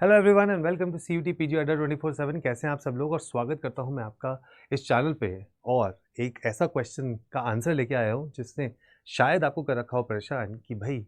Hello everyone and welcome to CUT PG अड्डा 24/7। कैसे हैं आप सब लोग और स्वागत करता हूं मैं आपका इस चैनल पे। और एक ऐसा क्वेश्चन का आंसर लेके आया हूं जिसने शायद आपको कर रखा हो परेशान कि भाई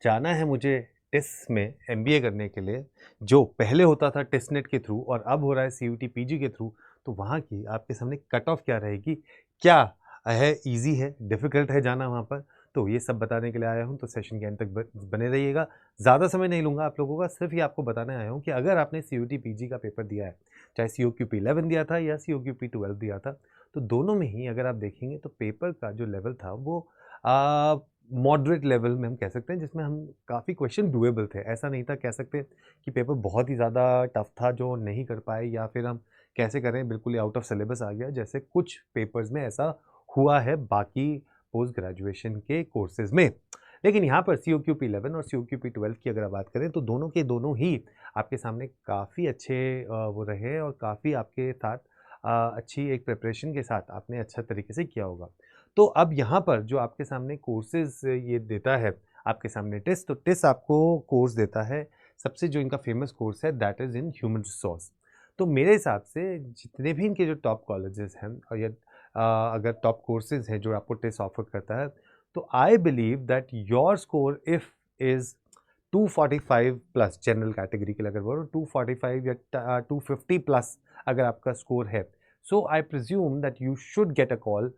जाना है मुझे टेस्ट में MBA करने के लिए, जो पहले होता था टेस्टनेट के थ्रू और अब हो रहा है CUT PG के थ्रू। तो वहाँ की आपके सामने कट ऑफ क्या रहेगी, क्या है, ईजी है, डिफ़िकल्ट है जाना वहाँ पर। तो ये सब बताने के लिए आया हूँ, तो सेशन के अंत तक बने रहिएगा। ज़्यादा समय नहीं लूँगा आप लोगों का, सिर्फ ये आपको बताने आया हूँ कि अगर आपने CUT PG का पेपर दिया है, चाहे COQP 11 दिया था या COQP 12 दिया था, तो दोनों में ही अगर आप देखेंगे तो पेपर का जो लेवल था वो मॉडरेट लेवल में हम कह सकते हैं, जिसमें हम काफ़ी क्वेश्चन डुएबल थे। ऐसा नहीं था कह सकते कि पेपर बहुत ही ज़्यादा टफ था जो नहीं कर पाए, या फिर हम कैसे करें बिल्कुल ही आउट ऑफ सिलेबस आ गया, जैसे कुछ पेपर्स में ऐसा हुआ है बाकी पोस्ट ग्रेजुएशन के कोर्सेज में। लेकिन यहाँ पर COQP 11 और COQP 12 की अगर आप बात करें तो दोनों के दोनों ही आपके सामने काफ़ी अच्छे वो रहे और काफ़ी आपके साथ अच्छी एक प्रिपरेशन के साथ आपने अच्छा तरीके से किया होगा। तो अब यहाँ पर जो आपके सामने कोर्सेज ये देता है आपके सामने टेस्ट, तो टेस्ट आपको कोर्स देता है, सबसे जो इनका फेमस कोर्स है that is in human resource. तो मेरे हिसाब से जितने भी इनके जो टॉप कॉलेजेस हैं और या अगर टॉप कोर्सेज हैं जो आपको टेस्ट ऑफर करता है, तो I believe that your score if is 245 plus general category के लिए अगर बोलो 245 या 250 प्लस अगर आपका स्कोर है, so I presume that you should get a call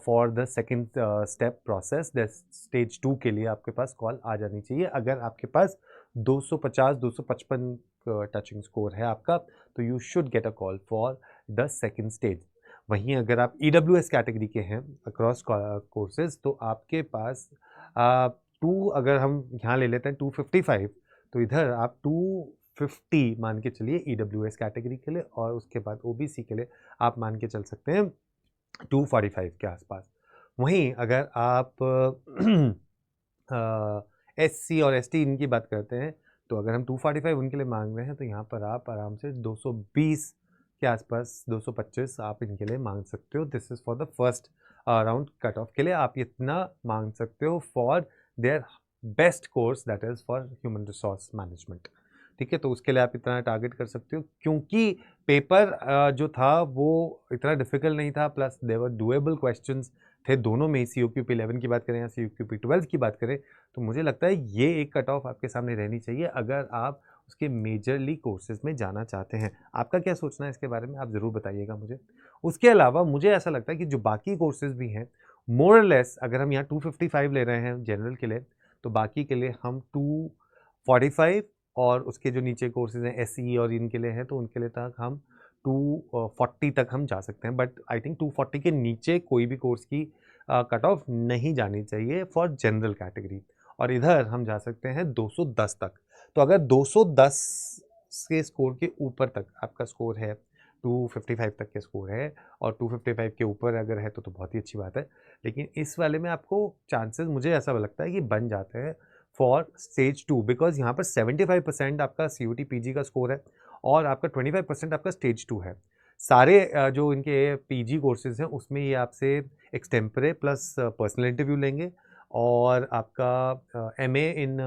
for the second step process. The stage 2 के लिए आपके पास कॉल आ जानी चाहिए। अगर आपके पास 250-255 टचिंग स्कोर है आपका, तो you should get a call for the second stage. वहीं अगर आप EWS कैटेगरी के हैं अक्रॉस कोर्सेज, तो आपके पास अगर हम यहाँ ले लेते हैं 255, तो इधर आप 250 मान के चलिए EWS कैटेगरी के लिए, और उसके बाद OBC के लिए आप मान के चल सकते हैं 245 के आसपास। वहीं अगर आप SC और ST इनकी बात करते हैं, तो अगर हम 245 उनके लिए मांग रहे हैं, तो यहाँ पर आप आराम से 220 के आसपास, 225 आप इनके लिए मांग सकते हो। This is for the first round cut off के लिए आप इतना मांग सकते हो for their best course that is for human resource management. ठीक है, तो उसके लिए आप इतना टारगेट कर सकते हो, क्योंकि पेपर जो था वो इतना डिफिकल्ट नहीं था, प्लस देवर डुएबल क्वेश्चंस थे दोनों में ही। COQP 11 की बात करें या COQP 12 की बात करें, तो मुझे लगता है ये एक कट ऑफ आपके सामने रहनी चाहिए अगर आप उसके मेजरली कोर्सेज में जाना चाहते हैं। आपका क्या सोचना है इसके बारे में, आप ज़रूर बताइएगा मुझे। उसके अलावा मुझे ऐसा लगता है कि जो बाकी कोर्सेज भी हैं, मोर और लेस अगर हम यहाँ 255 ले रहे हैं जनरल के लिए, तो बाकी के लिए हम 245, और उसके जो नीचे कोर्सेज हैं SE और इनके लिए हैं, तो उनके लिए तक हम 240 तक हम जा सकते हैं। बट आई थिंक 240 के नीचे कोई भी कोर्स की कट ऑफ नहीं जानी चाहिए फॉर जनरल कैटेगरी। और इधर हम जा सकते हैं 210 तक। तो अगर 210 के स्कोर के ऊपर तक आपका स्कोर है, 255 तक के स्कोर है, और 255 के ऊपर अगर है तो बहुत ही अच्छी बात है। लेकिन इस वाले में आपको चांसेस मुझे ऐसा लगता है कि बन जाते हैं फॉर स्टेज 2, बिकॉज यहाँ पर 75% आपका CUT PG का स्कोर है और आपका 25% आपका स्टेज 2 है। सारे जो इनके PG कोर्सेज हैं उसमें ये आपसे एक्सटेम्परे प्लस पर्सनल इंटरव्यू लेंगे, और आपका MA in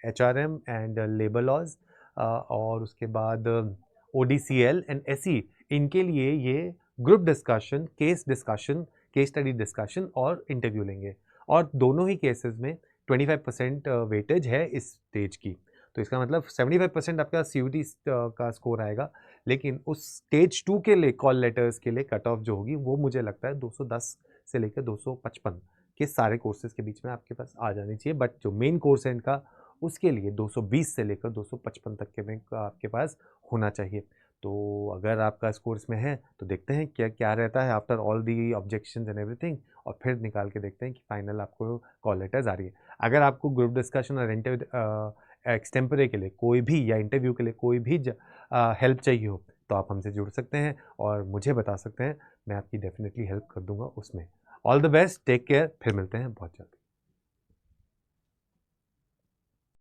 HRM and labour laws, और उसके बाद ODCL एंड SE, इनके लिए ये group discussion, case study discussion और इंटरव्यू लेंगे। और दोनों ही केसेस में 25% वेटेज है इस स्टेज की। तो इसका मतलब 75% आपका CUT का स्कोर आएगा। लेकिन उस स्टेज 2 के लिए कॉल लेटर्स के लिए कट ऑफ जो होगी वो मुझे लगता है 210 से लेकर 255 के सारे कोर्सेज के बीच में आपके पास आ जानी चाहिए। बट जो मेन कोर्स है इनका, उसके लिए 220 से लेकर 255 तक के में आपके पास होना चाहिए। तो अगर आपका स्कोर इसमें है तो देखते हैं क्या क्या रहता है after all the objections and everything, और फिर निकाल के देखते हैं कि फाइनल आपको कॉल लेटर्स आ रही है। अगर आपको ग्रुप डिस्कशन और एक्सटेम्परे के लिए कोई भी, या इंटरव्यू के लिए कोई भी हेल्प चाहिए हो, तो आप हमसे जुड़ सकते हैं और मुझे बता सकते हैं। मैं आपकी डेफिनेटली हेल्प कर दूंगा उसमें। All the best, take care, फिर मिलते हैं बहुत जल्द।